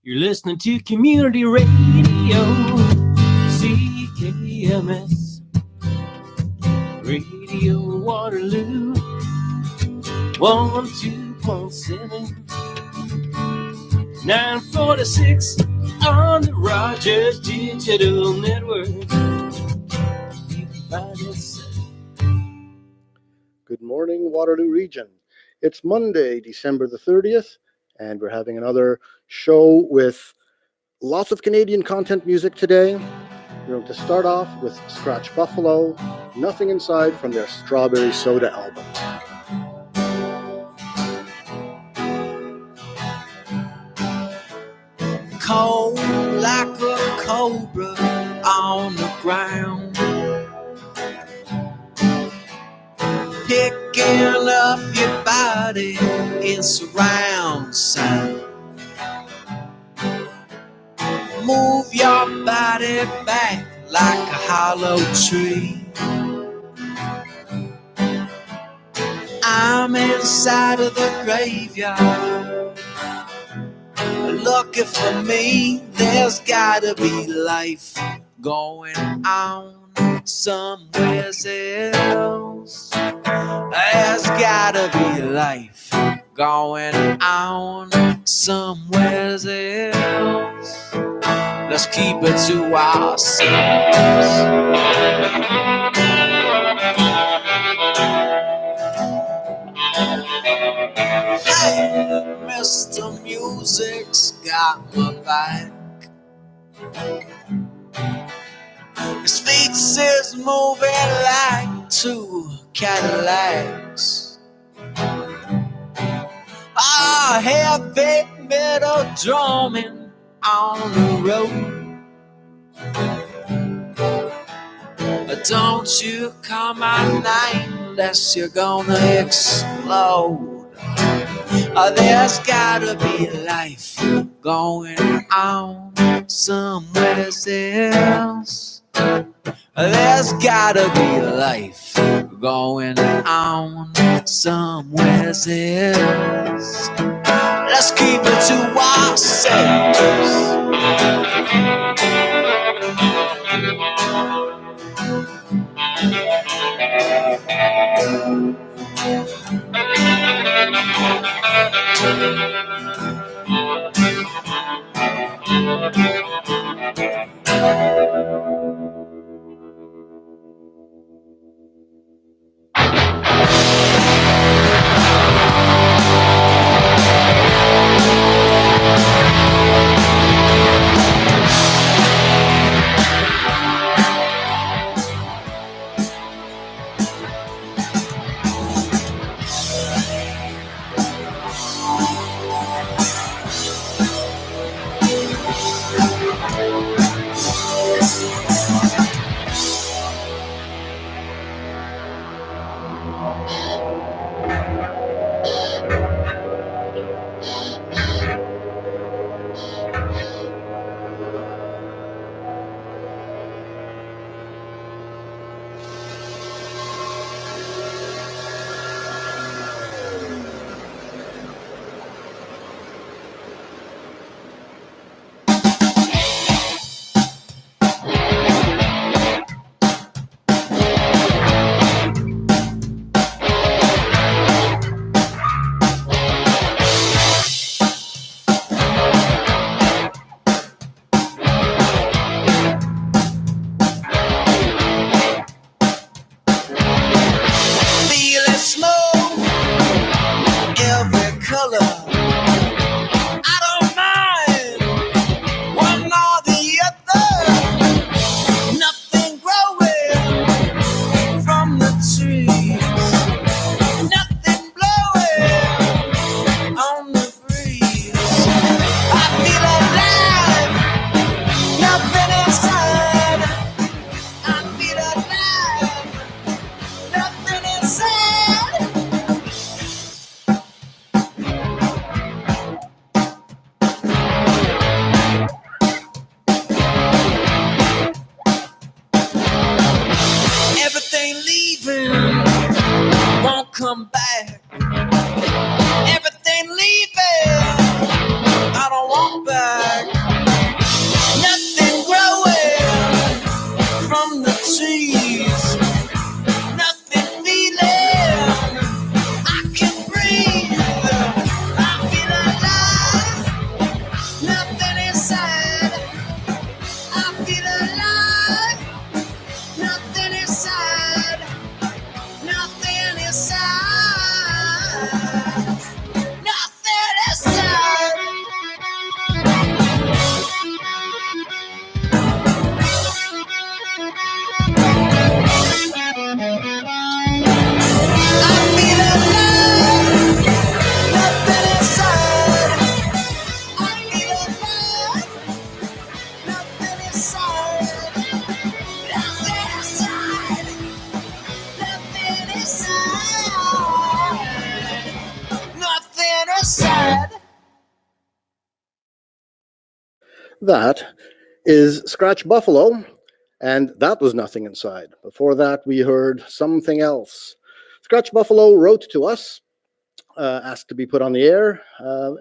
You're listening to Community Radio, CKMS, Radio Waterloo, 102.7, 946 on the Rogers Digital Network. You can find us. Good morning, Waterloo Region. It's Monday, December the 30th, and we're having another show with lots of Canadian content music today. We're going to start off with Scratch Buffalo, Nothing Inside from their Strawberry Soda album. Cold like a cobra on the ground, picking up your body in surround sound. Move your body back like a hollow tree. I'm inside of the graveyard, looking for me. There's gotta be life going on somewhere else. There's gotta be life going on somewhere else. Let's keep it to ourselves. Hey, Mr. Music's got my back. His feet is moving like two Cadillacs. Ah, heavy metal drumming on the road. Don't you call my name unless you're gonna explode. There's gotta be life going on somewhere else. There's gotta be life going on somewhere else. Let's keep it to ourselves. That is Scratch Buffalo, and that was Nothing Inside. Before that, we heard Something Else. Scratch Buffalo wrote to us, asked to be put on the air,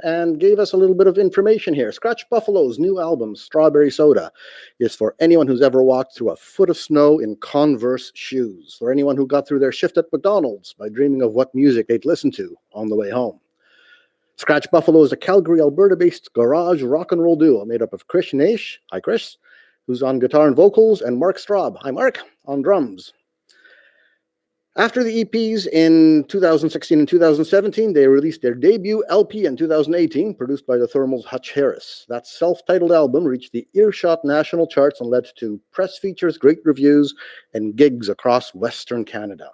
and gave us a little bit of information here. Scratch Buffalo's new album, Strawberry Soda, is for anyone who's ever walked through a foot of snow in Converse shoes, or anyone who got through their shift at McDonald's by dreaming of what music they'd listen to on the way home. Scratch Buffalo is a Calgary, Alberta-based garage rock and roll duo made up of Chris Naish, hi Chris, who's on guitar and vocals, and Mark Straub, hi Mark, on drums. After the EPs in 2016 and 2017, they released their debut LP in 2018, produced by the Thermals' Hutch Harris. That self-titled album reached the Earshot national charts and led to press features, great reviews, and gigs across Western Canada.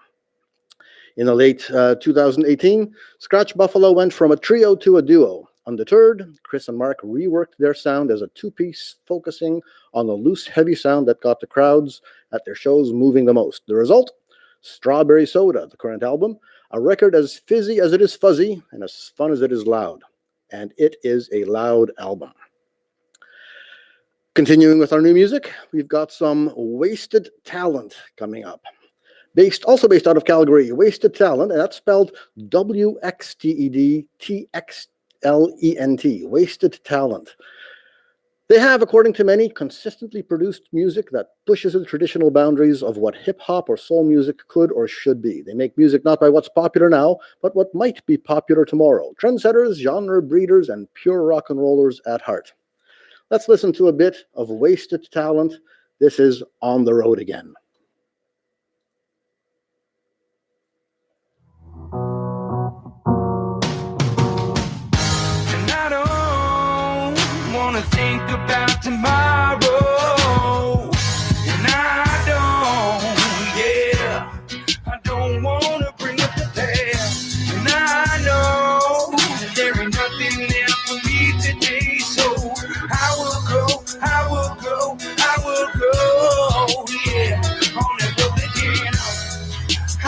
In the late 2018, Scratch Buffalo went from a trio to a duo. Undeterred, Chris and Mark reworked their sound as a two-piece, focusing on the loose, heavy sound that got the crowds at their shows moving the most. The result? Strawberry Soda, the current album, a record as fizzy as it is fuzzy and as fun as it is loud. And it is a loud album. Continuing with our new music, we've got some Wasted Talent coming up. Also based out of Calgary, Wasted Talent, and that's spelled WXTEDTXLENT, Wasted Talent. They have, according to many, consistently produced music that pushes the traditional boundaries of what hip-hop or soul music could or should be. They make music not by what's popular now, but what might be popular tomorrow. Trendsetters, genre breeders, and pure rock and rollers at heart. Let's listen to a bit of Wasted Talent. This is On the Road Again. Think about tomorrow, and I don't wanna bring up the past, and I know that there ain't nothing there for me today, so I will go, yeah, on the road again. I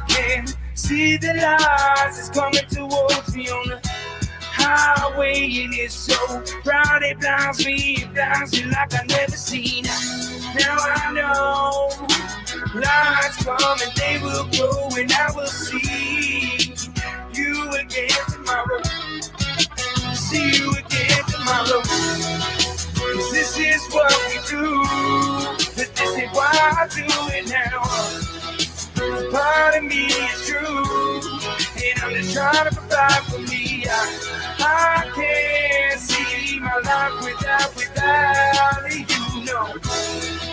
can see the lights is coming towards me on the highway, and it's so proud it blinds me like I've never seen. Now I know lights come and they will go, and I will see you again tomorrow. See you again tomorrow. 'Cause this is what we do, but this is why I do it now. Part of me is true, and I'm just trying to provide for me. I can't see my life without you, know.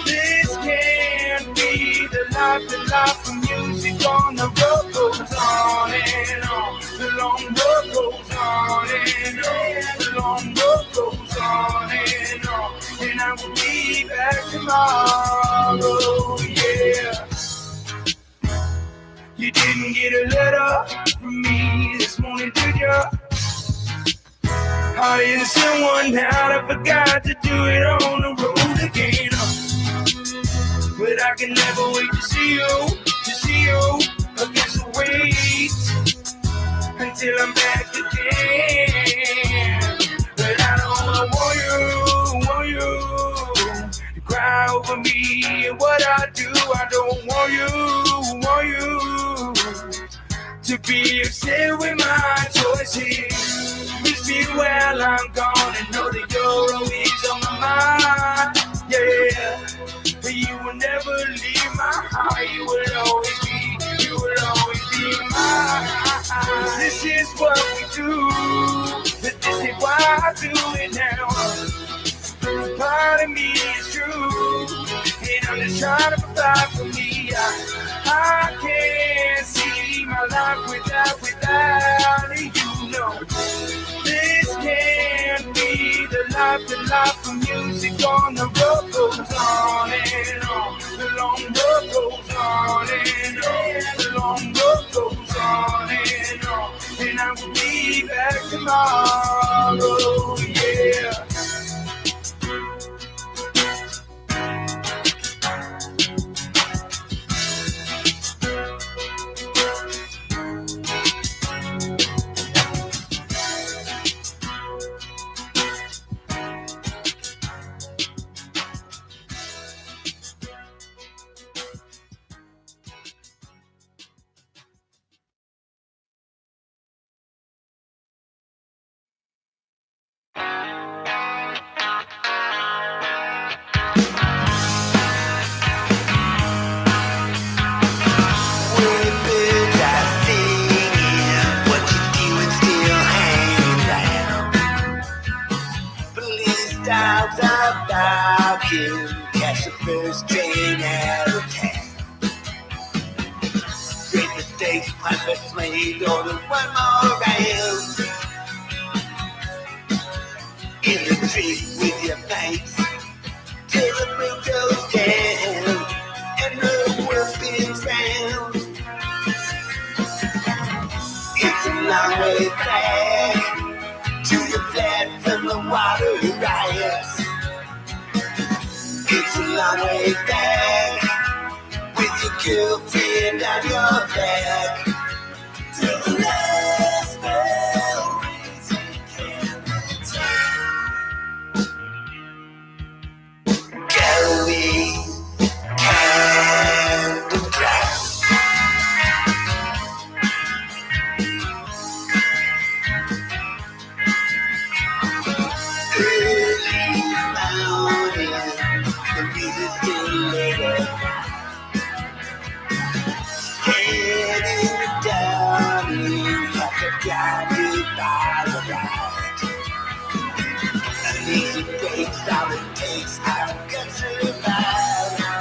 This can't be the life of music on the road goes on and on. The long road goes on and on. The long road goes on and on. And I will be back tomorrow, yeah. You didn't get a letter from me this morning, did ya? I didn't send one out, I forgot to do it on the road again. But I can never wait to see you against the wait until I'm back again. But I don't want you to cry over me and what I do. I don't want you to be upset with my choices. Miss me while I'm gone and know that you're always on my mind. Yeah, you will never leave my heart. You will always be mine. 'Cause this is what we do, but this is why I do it now. Part of me is true, and I'm just trying to provide for me. I can't see my life without you, know. This can't be the life of music on the road goes on and on. The long road goes on and on. The long road goes on and on. And I will be back tomorrow, yeah. styles about you. Catch the first train out of town. Great mistakes, punch the slave, or the one more round. In the tree with your mates, till the moon goes down and the world spins round. It's a long way back to your flat from the water riots. It's a long way back with your girlfriend on your back. To the last bell rings in going kind of dry. Early morning, the music's still later. Heading down, you have to drive you by the ride. An easy breaks all it takes, I've got to survive.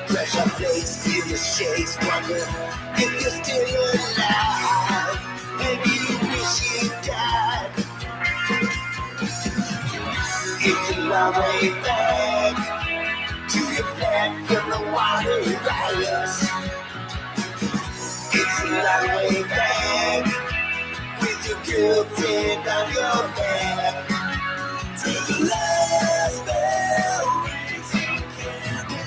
Brush your face, feel your shakes, wonder if you're still alive. Maybe you wish you died. It's a long way back to your flat from the water riots. It's a long way back with your girlfriend on your back. To the last bell rings in Canada.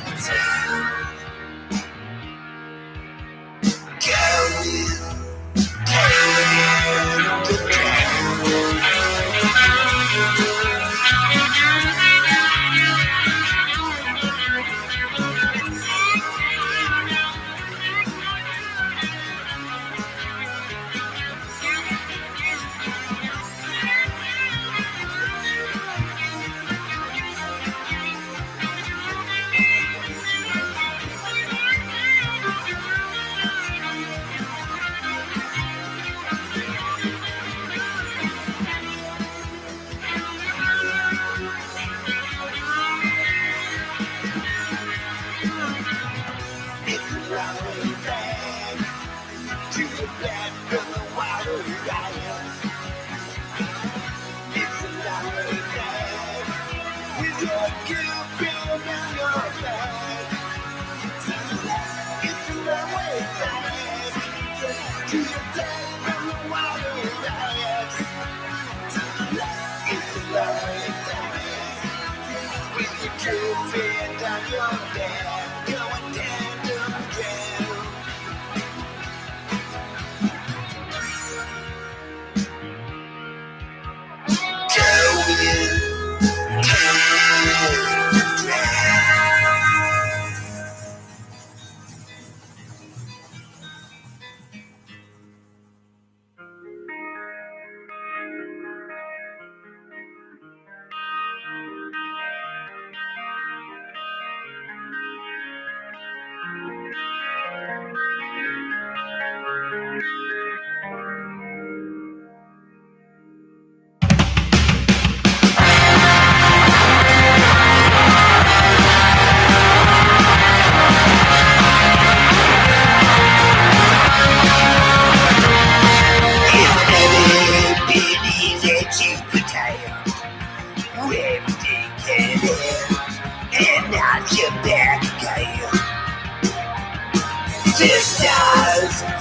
Going down to town. It's a long way back to the flat from the water riots. It's a long way back with your girlfriend on your back. It's a long way back to the flat from the water riots. It's a long way back with your girlfriend on your back, going down to ground.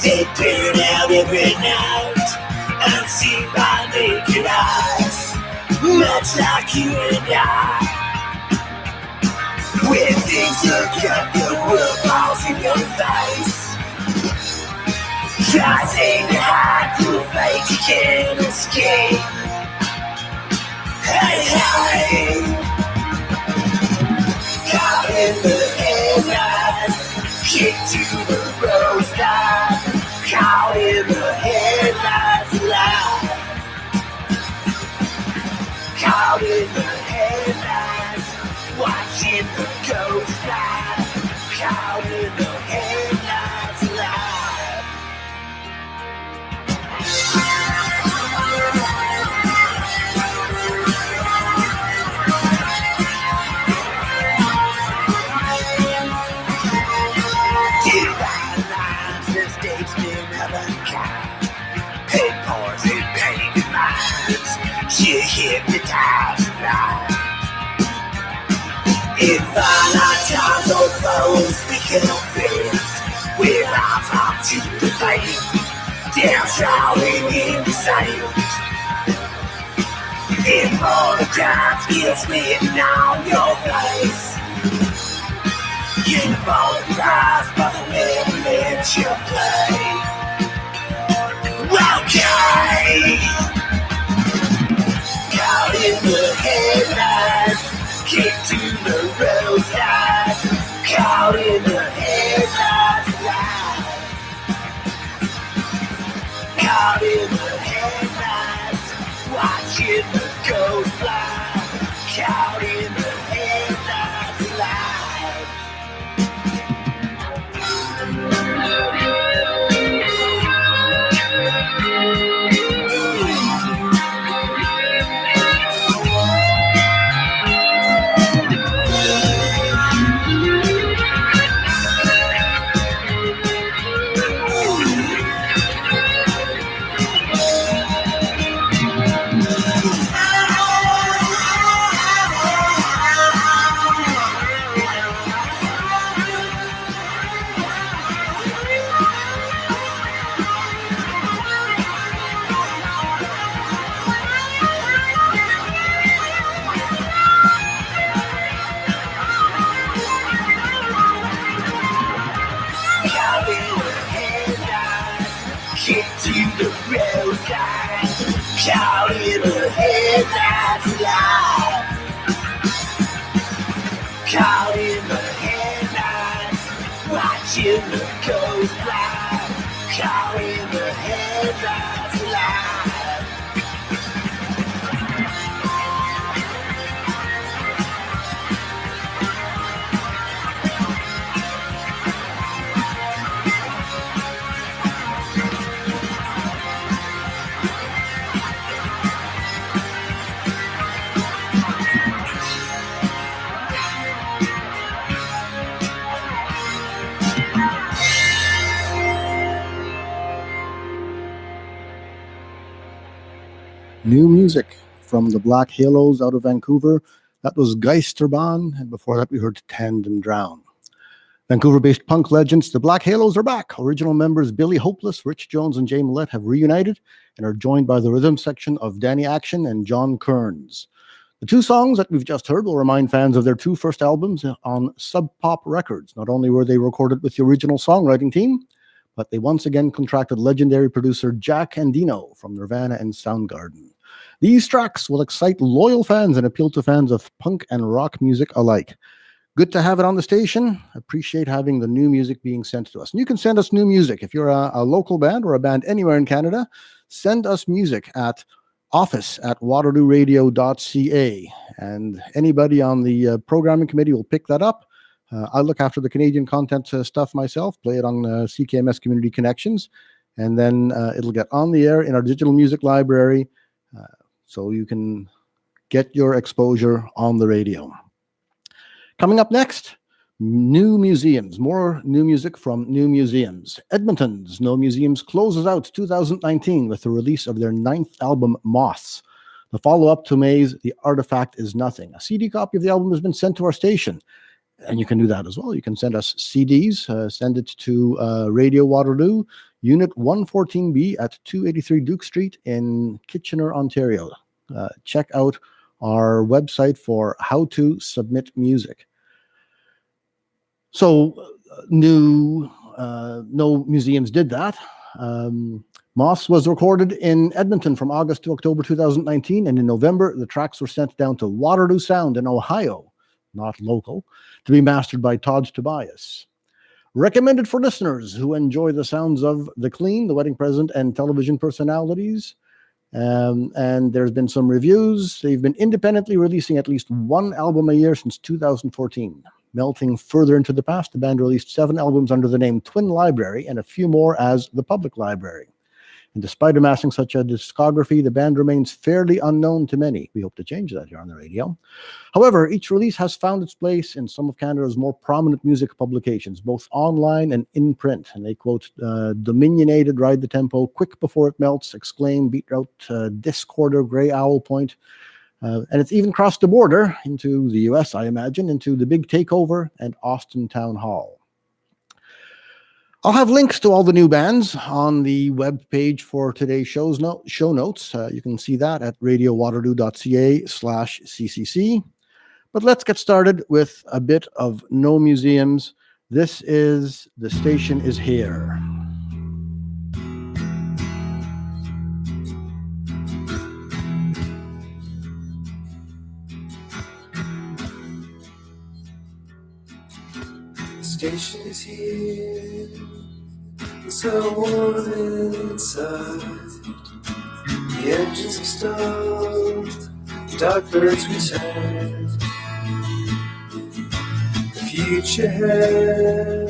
They burn out every night, unseen by naked eyes, much like you and I. When things look up, the world falls in your face. Trying to hide your fate, you can't escape. Hey, hey, caught in the headlights, kicked to the roadside. Caught in the headlights alive. Caught in the headlights, watching the ghost fly. Caught in the headlights alive. you hypnotized by. In finite times, those foes become friends. With our top to the flame, downtrodden in the sand. Immortal crimes gets written on your face. You fall prize, but they'll never let you play. Okay. Caught in the headlights, kicked to the roadside. Caught in the headlights, caught in the headlights, watching the ghost fly. Caught in the headlights, live. To the roadside, caught in the headlights, live. Caught in the headlights, watching the ghost fly. Caught in the headlights, live. New music from the Black Halos out of Vancouver. That was Geisterbahn, and before that we heard Tend and Drown. Vancouver-based punk legends, the Black Halos are back. Original members Billy Hopeless, Rich Jones, and Jay Millette have reunited and are joined by the rhythm section of Danny Action and John Kearns. The two songs that we've just heard will remind fans of their two first albums on Sub Pop Records. Not only were they recorded with the original songwriting team, but they once again contracted legendary producer Jack Endino from Nirvana and Soundgarden. These tracks will excite loyal fans and appeal to fans of punk and rock music alike. Good to have it on the station. Appreciate having the new music being sent to us. And you can send us new music. If you're a local band or a band anywhere in Canada, send us music at office@waterlooradio.ca. And anybody on the programming committee will pick that up. I look after the Canadian content stuff myself, play it on CKMS Community Connections, and then it'll get on the air in our digital music library so you can get your exposure on the radio. Coming up next, new museums, more new music from new museums. Edmonton's No Museums closes out 2019 with the release of their 9th album, Moths. The follow-up to May's The Artifact Is Nothing. A CD copy of the album has been sent to our station. And you can do that as well. You can send us CDs, send it to Radio Waterloo, Unit 114B at 283 Duke Street in Kitchener, Ontario. Check out our website for how to submit music. So, No Museums did that. Moss was recorded in Edmonton from August to October 2019, and in November, the tracks were sent down to Waterloo Sound in Ohio, not local, to be mastered by Todd Tobias. Recommended for listeners who enjoy the sounds of The Clean, The Wedding Present, and television personalities. And there's been some reviews. They've been independently releasing at least one album a year since 2014. Melting further into the past, the band released 7 albums under the name Twin Library and a few more as The Public Library. And despite amassing such a discography, the band remains fairly unknown to many. We hope to change that here on the radio. However, each release has found its place in some of Canada's more prominent music publications, both online and in print. And they quote, Dominionated Ride the Tempo, Quick Before It Melts, Exclaim, Beat Route, Discorder, Grey Owl Point. And it's even crossed the border into the US, I imagine, into The Big Takeover and Austin Town Hall. I'll have links to all the new bands on the web page for today's show notes. You can see that at radiowaterloo.ca/ccc. But let's get started with a bit of No Museums. This is The Station Is Here. The station is here. It's so warm inside. The engines have stopped. Dark birds return. The future ahead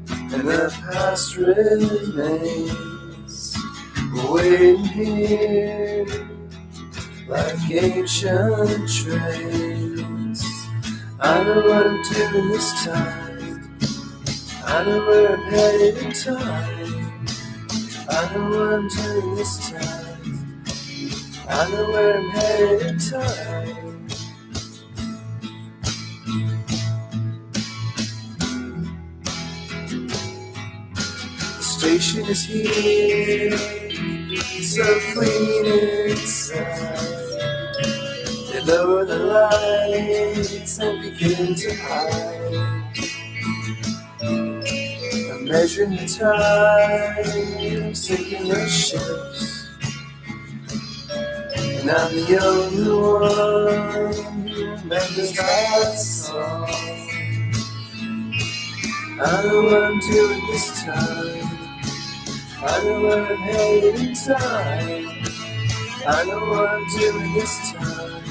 and the past remains. We're waiting here like ancient trains. I know what I'm doing this time. I know where I'm headed in time. I know what I'm doing this time. I know where I'm headed in time. The station is here, so clean inside. They lower the lights and begin to hide. Measuring the time, sinking the ships, and I'm the only one who remembers that song. I know what I'm doing this time. I know where I'm headed in time. I know what I'm doing this time.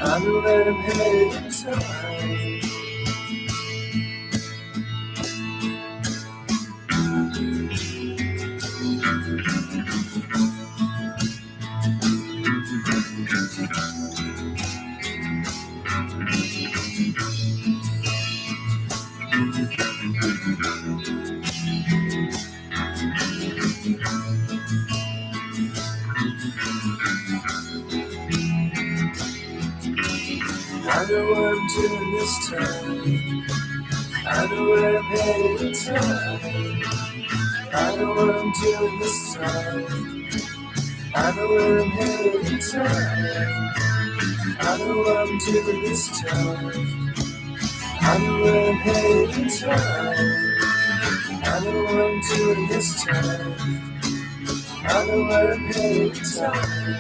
I know where I'm headed in time. I know what I'm doing this time. I know where I'm headed in time. I know what I'm doing this time. I know where I'm headed in time. I know what I'm doing this time. I know where I'm headed in time. I know what I'm doing this time. I know where I'm headed in time.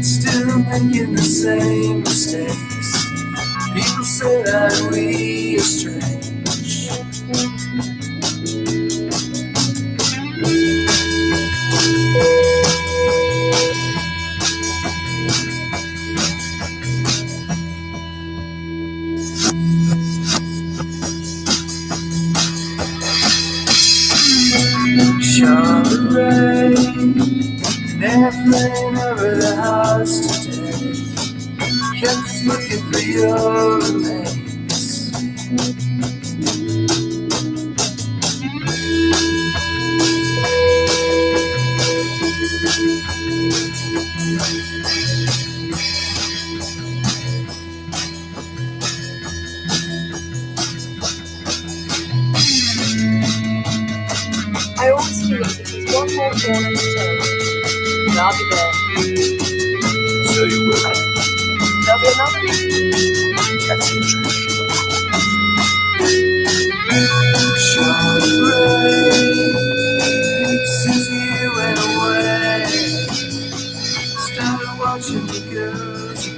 Still making the same mistakes. People say that we are strange. Shine rain, an airplane over the house today. Kept us looking for your remains. I always do it because one more dawn in the sun, and I'll be there. So you will. There'll be another. That's interesting. Short break, since you went away, started watching the girls again.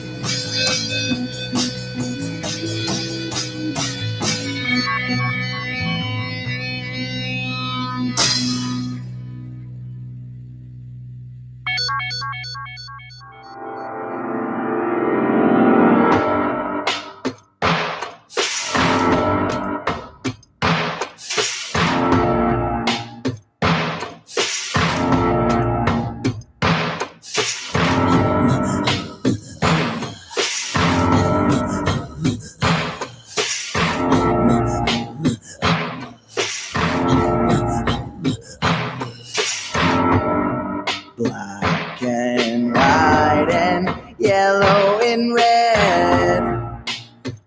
Black and white and yellow and red,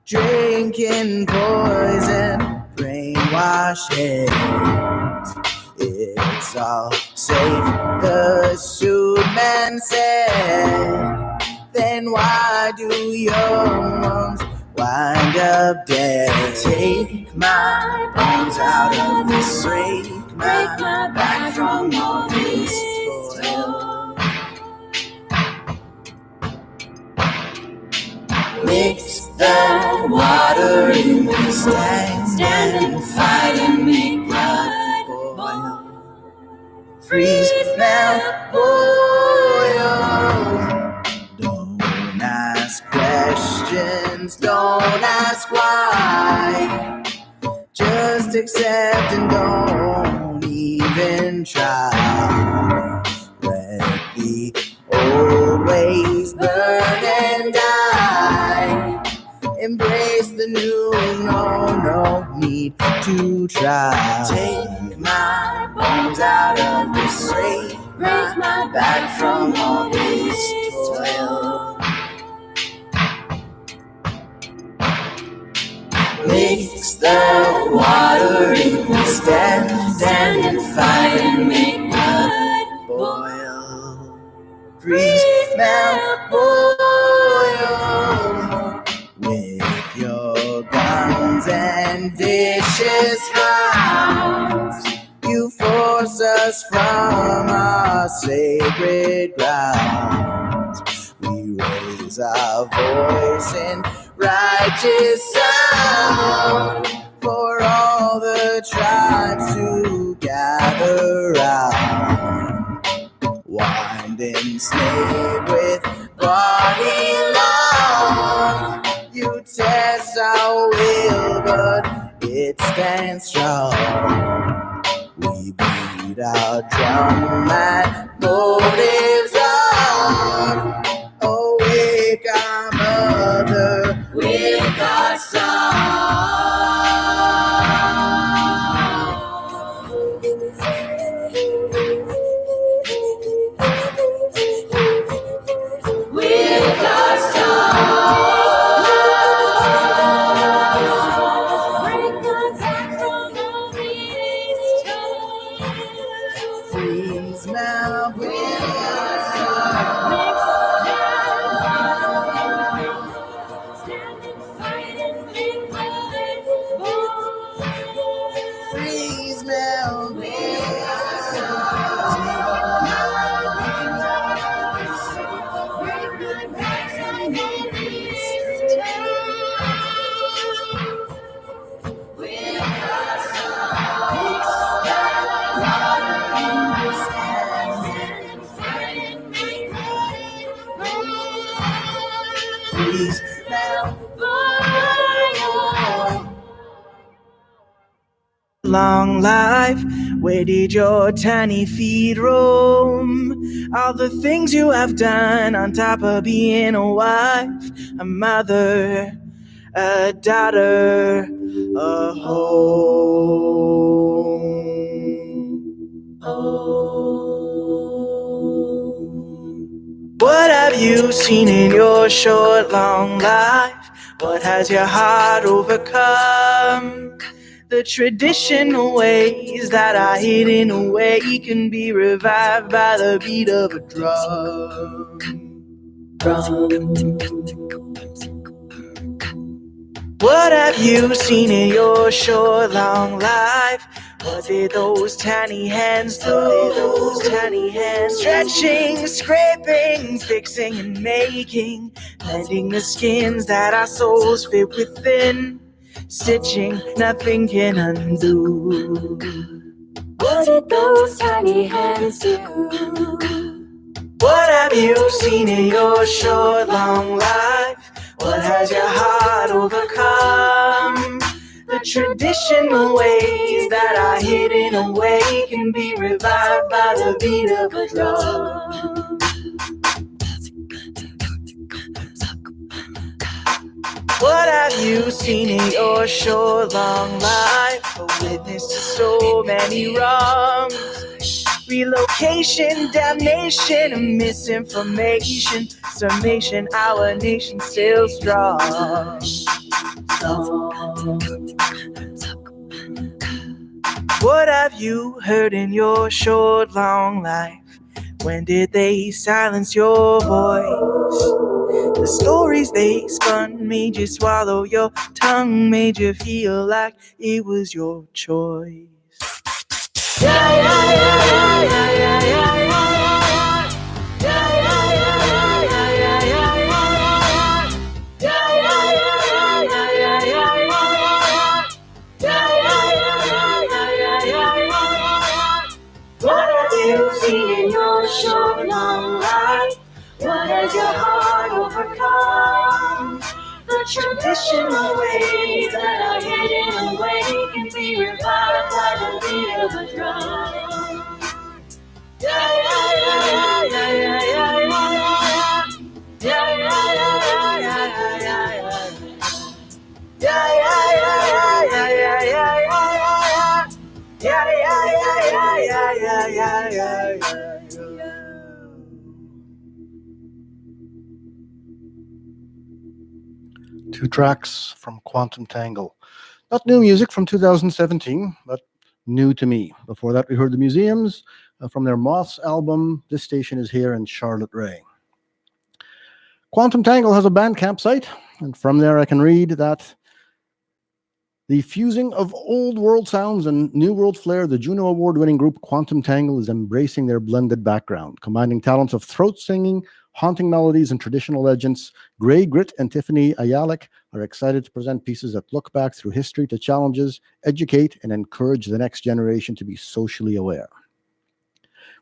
drinking poison, brainwashed heads. It's all safe, the suit man said. Then why do young ones wind up dead? Take my bones out of this, break my back from all this toil. Mix the water in this tank, stand and fight and make blood boil. Freeze, melt, boil. Don't ask questions, don't ask why. Just accept and don't even try. Let the old ways burn and die. Embrace the new, no need to try. Take my bones out of this, break my back from all this toil. Mix the water in the stand and fight and make blood boil. Freeze, melt, boil. With your guns and vicious hounds, you force us from our sacred grounds. We raise our voice in righteous sound for all the tribes to gather round. Wind enslaved with body long. You test our will, but it stands strong. We beat our drum and motives on. Awake our mother with our song. With our song. Break our back from all these toils. Freeze now with our song. Stand and fight and make blood boil. Freeze now with our song. Break my back from all these toils. With our song. Stand and fight and make blood boil. Freeze now, boil. Long life, where did your tiny feet roam? All the things you have done on top of being a wife, a mother, a daughter, a home. What have you seen in your short, long life? What has your heart overcome? The traditional ways that are hidden away can be revived by the beat of a drum. What have you seen in your short, long life? What did those tiny hands do? Stretching, scraping, fixing and making, mending the skins that our souls fit within. Stitching, nothing can undo. What did those tiny hands do? What have you seen in your short, long life? What has your heart overcome? The traditional ways that are hidden away can be revived by the beat of a drum. What have you seen in your short, long life? A witness to so many wrongs. Relocation, damnation, and misinformation. Summation, our nation still strong. What have you heard in your short, long life? When did they silence your voice? The stories they spun made you swallow your tongue, made you feel like it was your choice. What have you seen in your short, long life? What has your heart overcome? The traditional ways that are hidden away can be revived by the beat of a drum. Two tracks from Quantum Tangle. Not new music from 2017, but new to me. Before that, we heard the Museums from their Moths album, This Station Is Here, and Charlotte Ray. Quantum Tangle has a Bandcamp site, and from there I can read that the fusing of old world sounds and new world flair, the Juno Award-winning group Quantum Tangle is embracing their blended background, combining talents of throat singing, haunting melodies, and traditional legends. Gray Grit and Tiffany Ayalik are excited to present pieces that look back through history to challenges, educate, and encourage the next generation to be socially aware.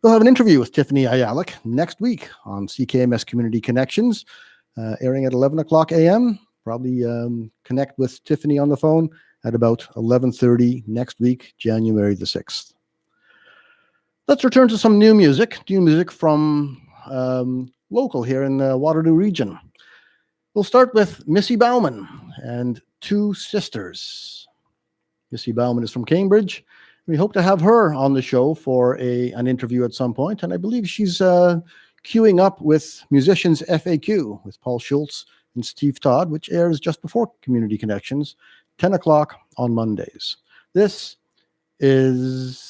We'll have an interview with Tiffany Ayalik next week on CKMS Community Connections, airing at 11 o'clock a.m. Probably connect with Tiffany on the phone at about 11:30 next week, January the 6th. Let's return to some new music from local here in the Waterloo region. We'll start with Missy Bauman and Two Sisters. Missy Bauman is from Cambridge. We hope to have her on the show for an interview at some point, and I believe she's queuing up with Musicians FAQ with Paul Schultz and Steve Todd, which airs just before Community Connections, 10 o'clock on Mondays. This is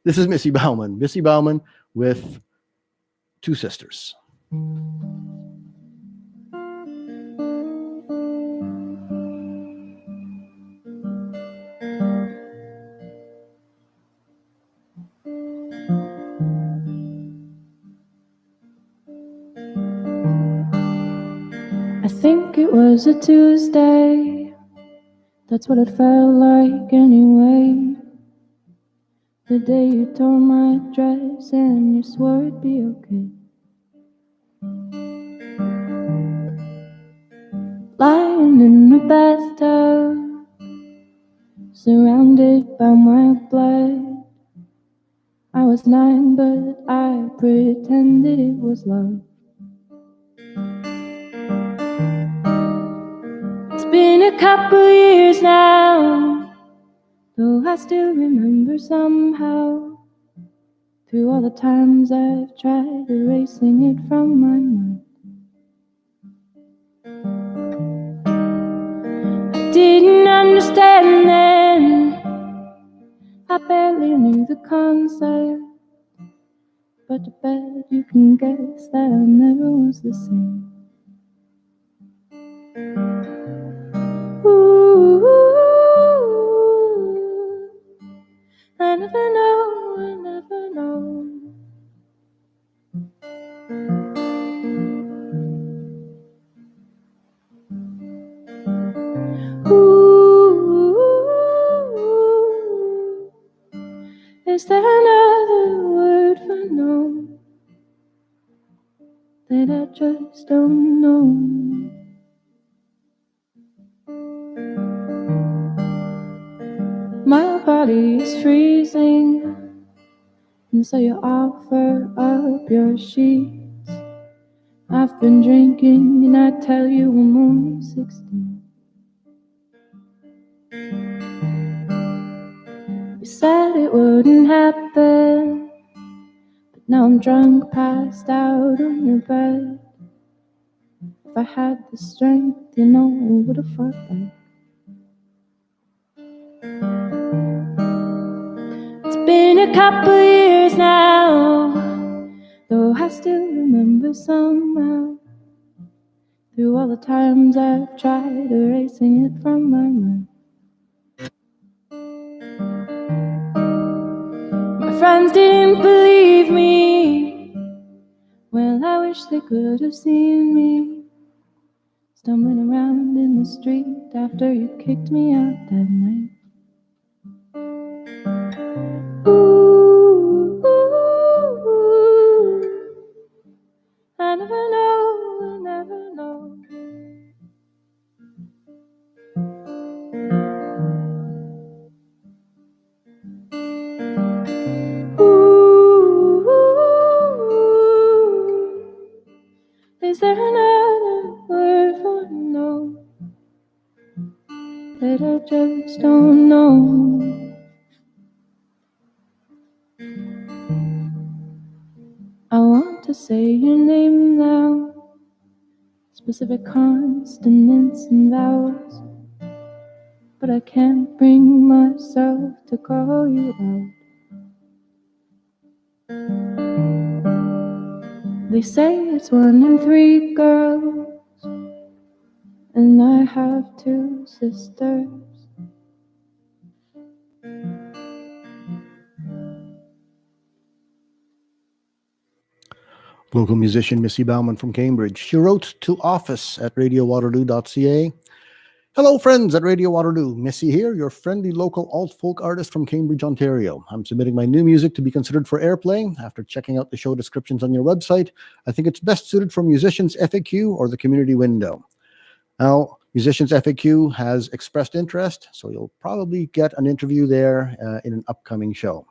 Missy Bauman. Missy Bauman with Two Sisters. I think it was a Tuesday. That's what it felt like anyway. The day you tore my dress and you swore it'd be okay. Lying in the bathtub, surrounded by my blood. I was 9, but I pretended it was love. It's been a couple years now, though I still remember somehow. Through all the times I've tried erasing it from my mind. I didn't understand then. I barely knew the concept, but I bet you can guess that I never was the same. Ooh, I never know, I never know. Ooh, is there another word for no that I just don't know? My body is freezing, and so you offer up your sheets. I've been drinking, and I tell you I'm only 16. You said it wouldn't happen, but now I'm drunk, passed out on your bed. If I had the strength, you know, I would have fought back. It's been a couple years now, though I still remember somehow. Through all the times I've tried erasing it from my mind. My friends didn't believe me. Well, I wish they could have seen me stumbling around in the street after you kicked me out that night. Ooh, ooh, ooh. I never know, I never know. Ooh, is there another word for no that I just don't know? I want to say your name now, specific consonants and vowels, but I can't bring myself to call you out. They say it's 1 in 3 girls, and I have 2 sisters. Local musician Missy Bauman from Cambridge. She wrote to office@radiowaterloo.ca. Hello, friends at Radio Waterloo. Missy here, your friendly local alt-folk artist from Cambridge, Ontario. I'm submitting my new music to be considered for airplay. After checking out the show descriptions on your website, I think it's best suited for Musicians FAQ or the Community Window. Now, Musicians FAQ has expressed interest, so you'll probably get an interview there in an upcoming show.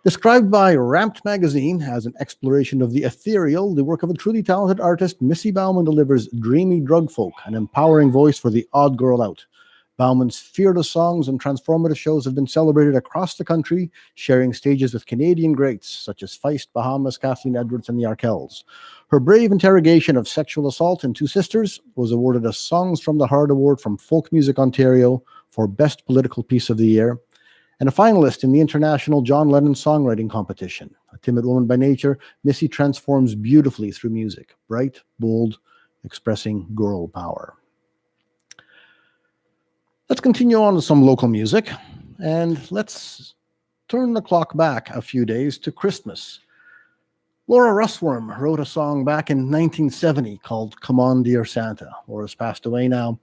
Described by Ramped Magazine as an exploration of the ethereal, the work of a truly talented artist, Missy Bauman delivers dreamy drug folk, an empowering voice for the odd girl out. Bauman's fearless songs and transformative shows have been celebrated across the country, sharing stages with Canadian greats such as Feist, Bahamas, Kathleen Edwards, and the Arkells. Her brave interrogation of sexual assault in Two Sisters was awarded a Songs from the Heart Award from Folk Music Ontario for Best Political Piece of the Year, and a finalist in the International John Lennon Songwriting Competition. A timid woman by nature, Missy transforms beautifully through music, bright, bold, expressing girl power. Let's continue on with some local music, and let's turn the clock back a few days to Christmas. Laura Russworm wrote a song back in 1970 called Come On Dear Santa. Laura's passed away now,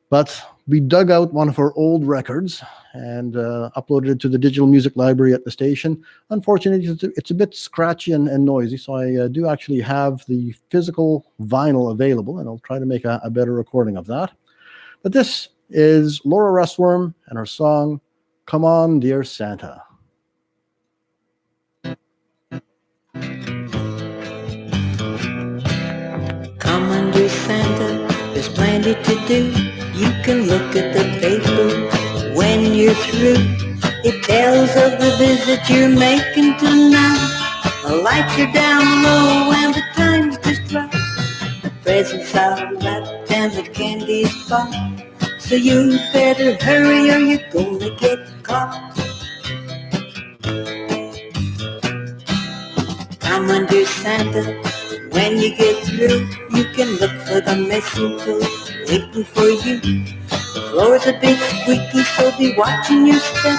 but we dug out one of her old records and uploaded it to the digital music library at the station. Unfortunately, it's a bit scratchy and noisy, so I do actually have the physical vinyl available, and I'll try to make a better recording of that. But this is Laura Russworm and her song, Come On Dear Santa. Come on, dear Santa, there's plenty to do. You can look at the paper when you're through. It tells of the visit you're making tonight. The lights are down low and the time's just right. The presents are wrapped and the candy's bought. So you better hurry or you're gonna get caught. Come under Santa. When you get through, you can look for the mistletoe waiting for you. The floor's a bit squeaky, so be watching your step.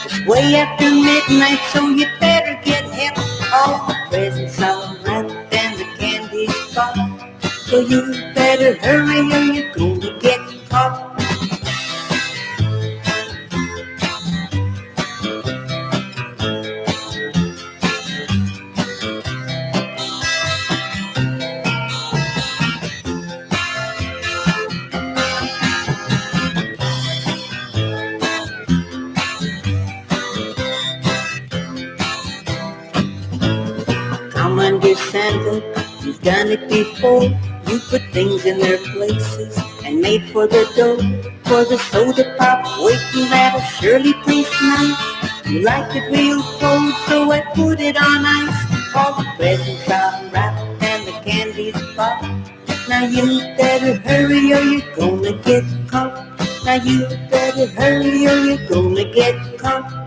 It's way after midnight, so you better get hip. All the presents are wrapped and the candy's popped. So you better hurry or you're gonna get caught. Come under Santa, you've done it before. You put things in their places and made for the dough. For the soda pop, waiting that'll surely taste nice. You like it real cold, so I put it on ice. All the presents are wrapped and the candy's popped. Now you better hurry or you're gonna get caught. Now you better hurry or you're gonna get caught.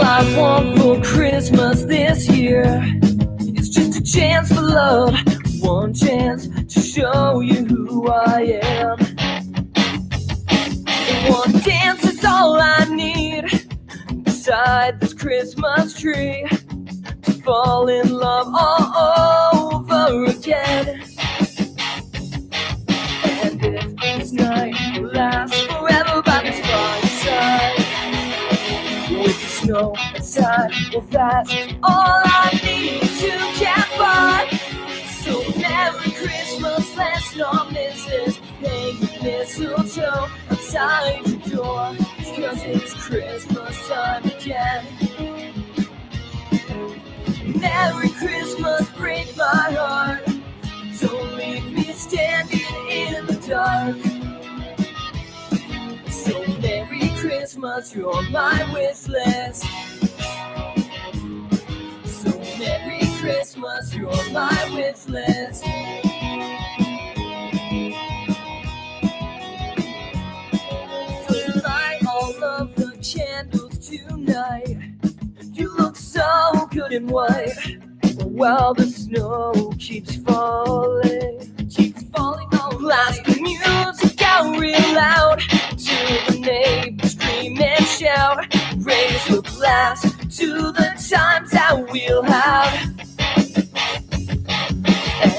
I want for Christmas this year is just a chance for love, one chance to show you who I am. One dance is all I need beside this Christmas tree to fall in love all over again. And if this night will last forever by this fireside, with the snow outside, well that's all I need to get by. So Merry Christmas, let's not miss this. Hang the mistletoe outside your door, 'cause it's Christmas time again. Merry Christmas, break my heart. Don't leave me standing in the dark. So Merry Christmas, you're my wish list. So Merry Christmas, you're my wish list. So light all of the candles tonight. You look so good in white, while the snow keeps falling all blast the music out real loud, till the neighbors scream and shout. Raise the blast to the times that we'll have.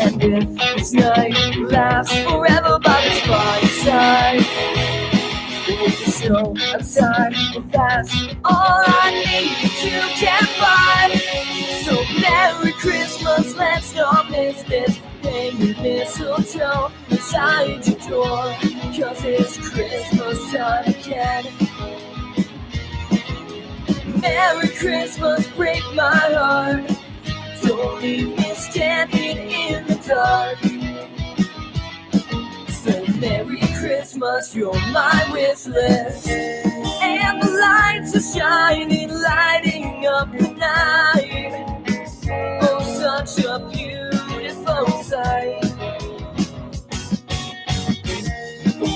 And if this night lasts forever by this fireside, with the snow outside, well that's all I need to get by. So Merry Christmas, let's not miss this. Hang your mistletoe inside your door, 'cause it's Christmas time again. Merry Christmas, break my heart. Don't leave me standing in the dark. So Merry Christmas, you're my wish list. And the lights are shining, lighting up the night. Oh, such a beautiful sight.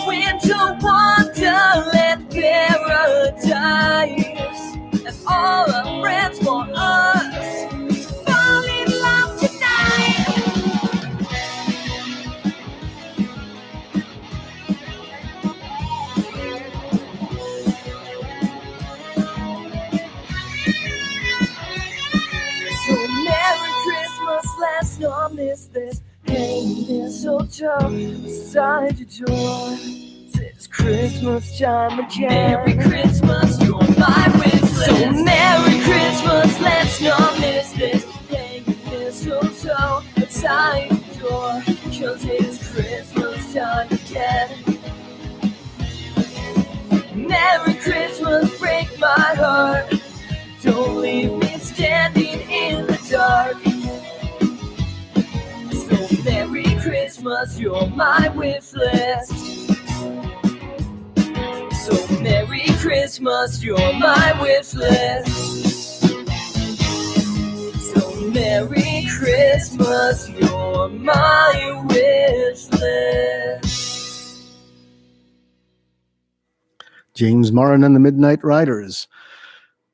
Winter wonderland paradise, and all our friends want us to fall in love tonight. So Merry Christmas, let's not miss this. Hang mistletoe beside your door. It's Christmas time again. Merry Christmas, you're my wish list. So Merry Christmas, let's not miss this. Hang mistletoe beside your door, 'cause it's Christmas time again. again. Merry Christmas, break my heart. Don't leave me standing in the dark. So Merry Christmas, you're my wish list. So Merry Christmas, you're my wish list. So Merry Christmas, you're my wish list. James Moran and the Midnight Riders.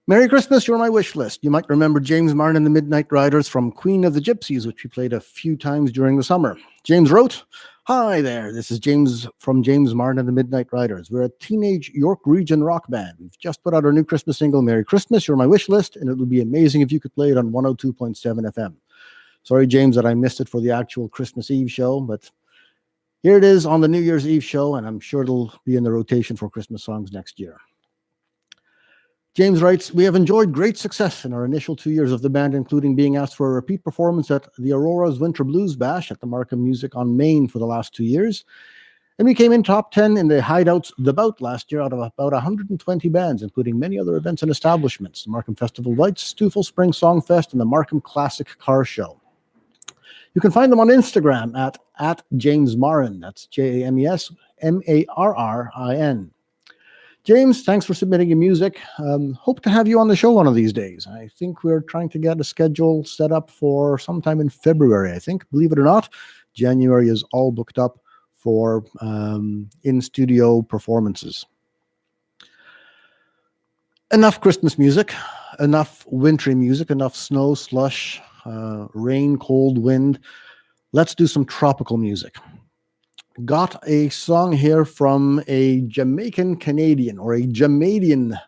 Merry Christmas, you're my wish list. You might remember James Moran and the Midnight Riders from Queen of the Gypsies, which we played a few times during the summer. James wrote, "Hi there, this is James from James Moran and the Midnight Riders. We're a teenage York Region rock band. We've just put out our new Christmas single, Merry Christmas, You're My Wish List, and it would be amazing if you could play it on 102.7 FM. Sorry, James, that I missed it for the actual Christmas Eve show, but here it is on the New Year's Eve show, and I'm sure it'll be in the rotation for Christmas songs next year." James writes, "We have enjoyed great success in our initial 2 years of the band, including being asked for a repeat performance at the Aurora's Winter Blues Bash at the Markham Music on Main for the last 2 years. And we came in top 10 in the Hideouts The Bout last year out of about 120 bands, including many other events and establishments, the Markham Festival Lights, Stufel Spring Song Fest, and the Markham Classic Car Show. You can find them on Instagram at James Moran. That's JAMES MARRIN. James, thanks for submitting your music. Hope to have you on the show one of these days. I think we're trying to get a schedule set up for sometime in February, I think. Believe it or not, January is all booked up for in-studio performances. Enough Christmas music, enough wintry music, enough snow, slush, rain, cold, wind. Let's do some tropical music. Got a song here from a Jamaican Canadian or a Jamaican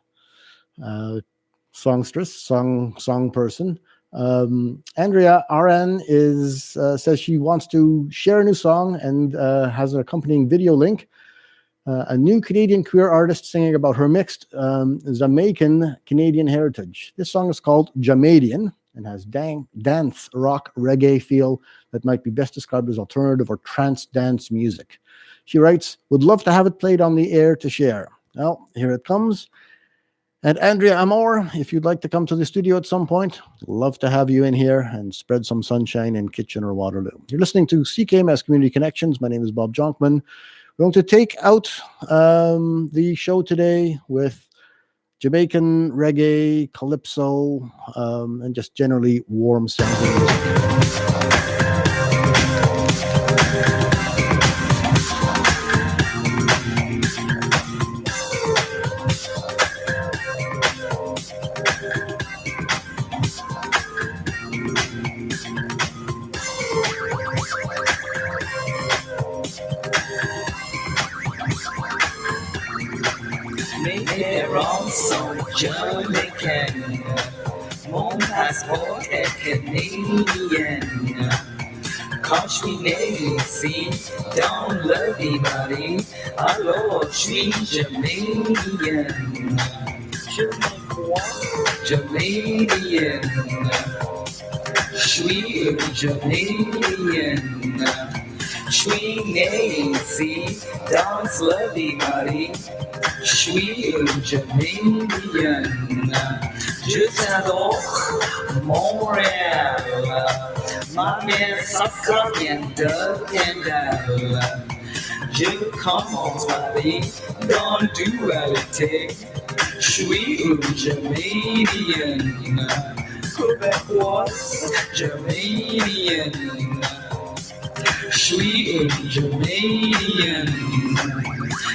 songstress, song person. Andrea RN says she wants to share a new song and has an accompanying video link. A new Canadian queer artist singing about her mixed Jamaican Canadian heritage. This song is called Jamaican and has dance, rock, reggae feel that might be best described as alternative or trance dance music. She writes, "Would love to have it played on the air to share." Well, here it comes. And Andrea Amor, if you'd like to come to the studio at some point, love to have you in here and spread some sunshine in Kitchener Waterloo. You're listening to CKMS Community Connections. My name is Bob Jonkman. We're going to take out the show today with Jamaican reggae, calypso, and just generally warm sounding music. Jamaican, mon passport est Canadian. Quand je suis né ici, dans le Vivali, alors je suis Jamaican. Jamaican, je suis Jamaican. Je suis né ici, dans le Vivali. Je suis Jamaican, je t'adore, Montréal. Ma mère s'accorde de Kendall. Je commence ma vie dans dualité. Je suis Jamaican, québécoise, Jamaican. Je suis Jamaican.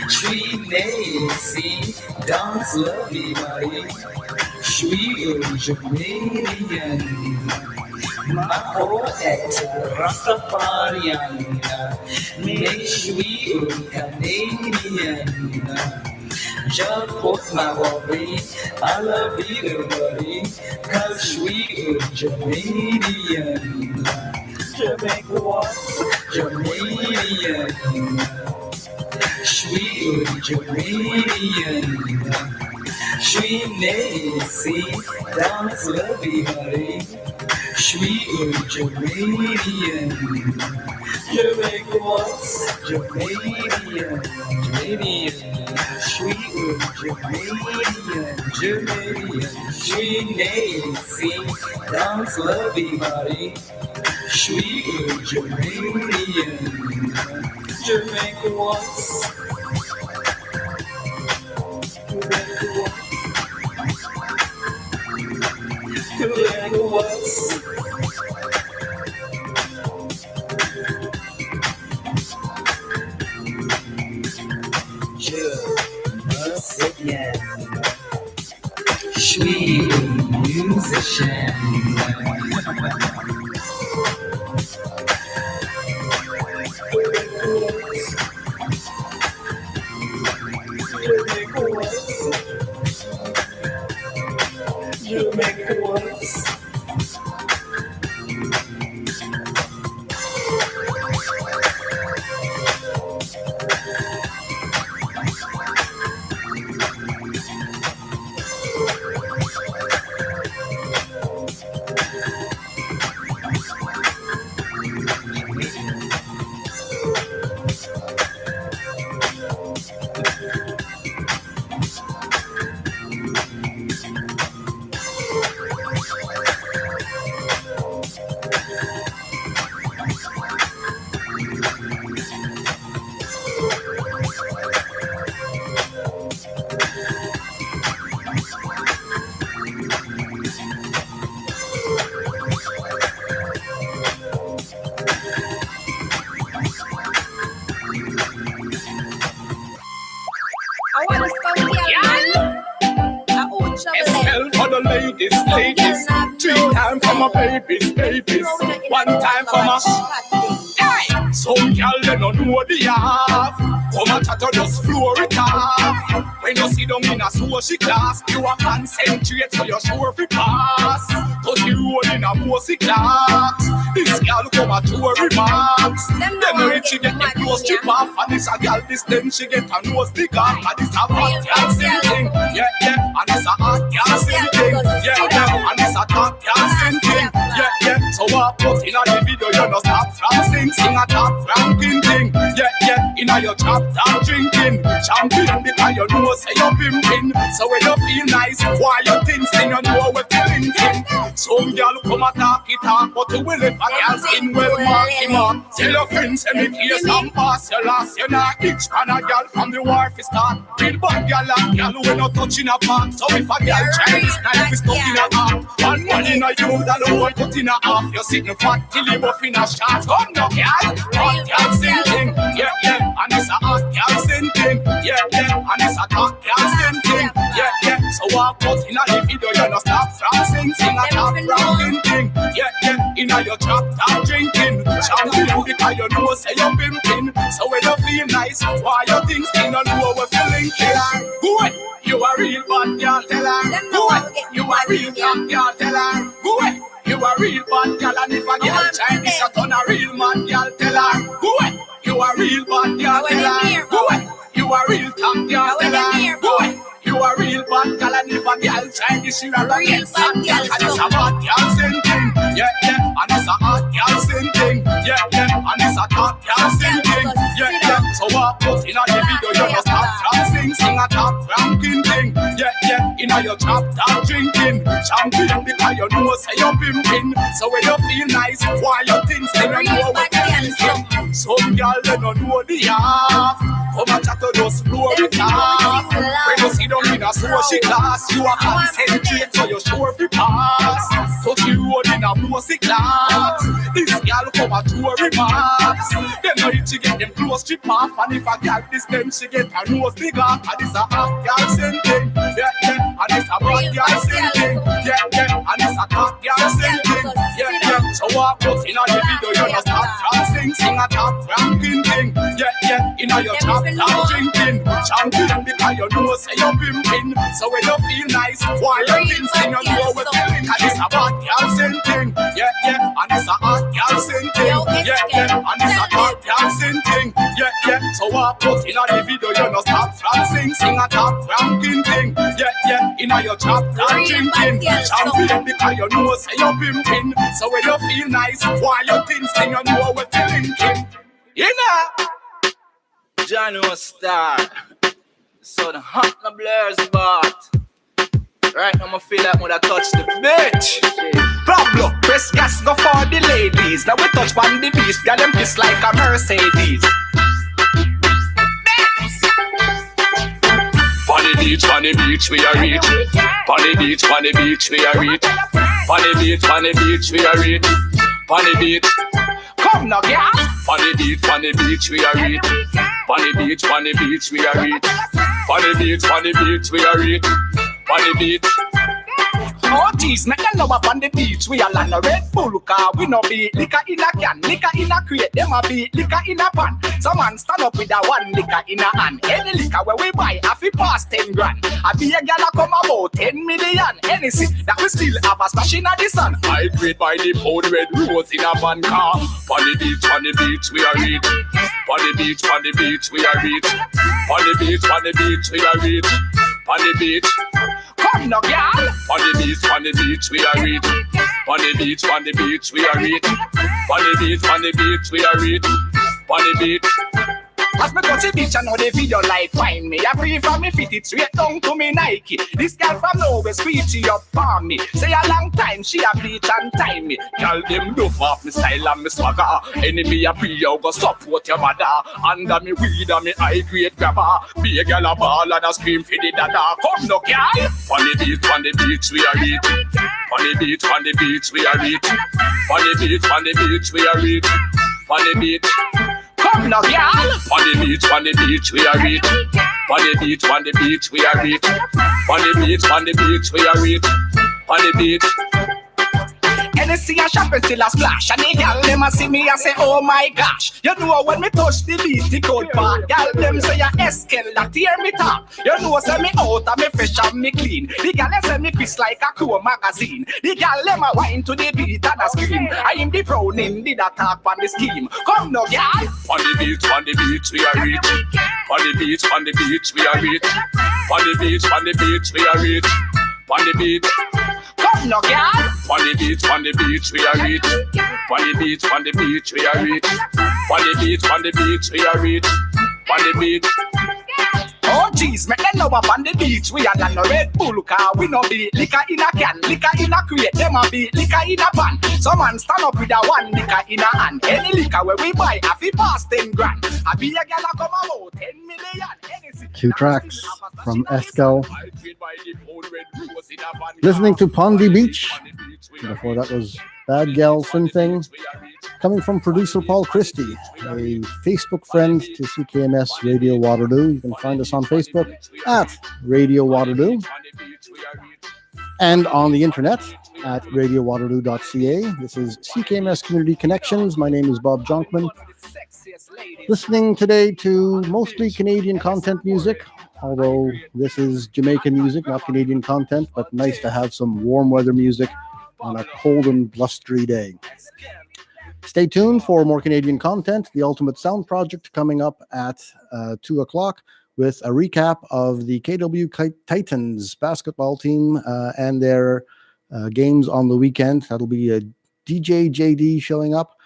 Je suis né ici, dans le Vivali. Je suis Jamaican. Ma peau est rastafarienne, mais je suis Canadien. Je porte ma robe à la Vivali, car je suis Jamaican. Québécois, Jamaican. Je suis Jamaican. Je Sweet Nancy, dance everybody. Sweet Jamaican, Jamaica was Jamaican, sweet Jamaican, sweet Nancy, dance everybody. Sweet Jamaican, Jamaica was. Sweet musician. Jamaica was. ladies. 3 times for my babies. 1 time for my hey. Some girl they don't know the half. Come and chat just floor it off. When you sit down in a social class, you are concentrate so you're sure fi pass. Cause you roll in a music class. This girl come at two remarks. Them know she get the close chip off. And this a girl this then she get a nose big off. And this a hot girl sing thing. Yeah, yeah. And this a hot girl sing thing. Yeah, yeah. And this a top girl sing thing. Yeah, yeah. So what put in a the video you no stop from sing a top ranking thing. Yeah, yeah. In a your top drinking. Champion because you know say you're pimping. So when you feel nice, why you think sing you know what you thinking. Some girl come and talk it up, but you will if a girl skin well mark him up. Tell your friends and make you some pass your last. You're not each man a girl from the wharf is start. Real bad girl and girl who not touching a part. So if a girl try this knife is stuck in a heart. One man in a you that the one cut in a half. You're sitting fat till you buff in a shot. Come no girl, hot girl singing. Yeah, yeah, and it's a hot girl singing. Yeah, yeah, and it's a hot girl singing. Yeah, yeah, so I put in a the video you no stop from sing a top rocking thing. Yeah, yeah, in a your top drinking. Champion because you know say you're pimping. So when you feel nice, why you think you don't know what feeling here? Go away, you a real bad girl, tell her. Go away, you a real top girl, tell her. Go away, you a real bad girl, and if a girl try this, you turn a real man girl, tell her. Go away, you a real bad girl, tell her. Go away, you a real top girl, tell her. Go away. You a real bad girl and if a girl try this, you a real bad girl. And it's a bad girl singing, yeah, yeah. And it's a hot girl singing, yeah, yeah. And it's a top girl singing, yeah, yeah. So what put in a the video, you must stop from sing a top ranking thing, yeah, yeah. In a your top drinking, champion because you know say you're pimping. So when you feel nice, why you think say you know what you're thinking? Some girl they don't know the half. Come and chat to just floor it off. When you see them in a social class, you are concentrate so you're sure fi pass. So you roll in a music class. This girl come at two remarks. Them know it she get them close strip off. And if a girl this them she get her nose big off. And it's a half girl singing, yeah, yeah. And it's a bad girl singing, yeah, yeah. And it's a top girl singing, yeah, yeah. So what put in a the video you no stop from sing a top ranking thing, yeah, yeah. In a your top drinking, champion because you know say you're pimping. So when you feel nice, why you think sing you know what feeling? And it's a bad girl singing, yeah, yeah. And it's a hot girl singing, yeah, yeah. And it's a top girl singing, yeah, yeah. So what put in a the video you no stop from sing a top ranking thing, yeah, yeah. in your chapter drinking. Champion because you know say you're pimping. So when you feel nice, why you think sing you know what you're thinking. You know, John was star. So the hot no blurs, but right now I feel like when I touch the bitch. Pablo, press gas go for the ladies. Now we touch on the beast, got them kiss like a Mercedes. On the beach, we are reach. On the beach, we are reach. On the beach, we are reach. On the beach, come now, girl. On the beach, we are reach. On the beach, we are reach. On the beach, we are reach. On the beach. Oh jeez, make them know up on the beach. We are land a Red Bull car. We no be liquor in a can, liquor in a crate. Them a be liquor in a pan. Some man stand up with a one liquor in a hand. Any liquor where we buy, a fi pass 10 grand. A be a gal a come about 10 million. Anything that we still have a stash in the sun. I grade by the pound red rose in a van car. On the beach, we are reach. On the beach, we are reach. On the beach, we are reach. On the beach, come now, girl. On the beach, we are reach. On the beach, we are reach. On the beach, we are reach. On the beach. As me touch the beach, I know the video like find me. I free from me feet, it straight down to me Nike. This girl from nowhere squeegee up on me. Say a long time, she a bleach and time me. Girl, them love off me style and me swagger. Enemy a pre, you go support your mother. Under me weed and me high grade grabber. Be a girl a ball and a scream for the dada. Come no girl. On the beach, we are reach. On the beach, we are reach. On the beach, we are reach. On the beach. Come now, girl. On the beach, we are reach. On the beach, we are reach. On the beach, we are reach. On the beach. Hennessy a shop and still a splash. And the gal them a see me and say, oh my gosh. You know when me touch the beat, the cold part. Gal them say a eskel that tear me top. You know say me out and me fresh and me clean. The gal say me crisp like a Crow magazine. The gal them a wine to the beat and a scream. I am the Browning, did a talk on the scheme. Come now, gal. On the beach, we are reach. On the beach, we are reach. On the beach, we are reach. On the beach. Come now, girl. On the beach, we are reach. On the beach, we are reach. On the beach, we are reach. On the beach. Oh jeez, make them know up on the beach. We are on a Red Bull car. We no be liquor in a can, liquor in a crate. Them a be liquor in a pan. Some man stand up with a one liquor in a hand. Any liquor where we buy, a fi pass 10 grand. A be a gal a come about 10 million. Two tracks from Eskel. Listening to Pondy Beach. Before that was Bad Gal Swing Thing. Coming from producer Paul Christie, a Facebook friend to CKMS Radio Waterloo. You can find us on Facebook at Radio Waterloo and on the internet at radiowaterloo.ca. This is CKMS Community Connections. My name is Bob Jonkman. Listening today to mostly Canadian content music, although this is Jamaican music, not Canadian content, but nice to have some warm weather music on a cold and blustery day. Stay tuned for more Canadian content. The Ultimate Sound Project coming up at 2 o'clock with a recap of the KW Titans basketball team and their games on the weekend. That'll be a DJ JD showing up.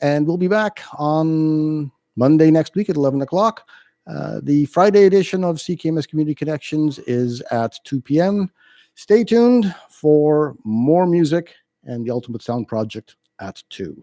And we'll be back on Monday next week at 11 o'clock. The Friday edition of CKMS Community Connections is at 2 p.m. Stay tuned for more music and the Ultimate Sound Project at 2.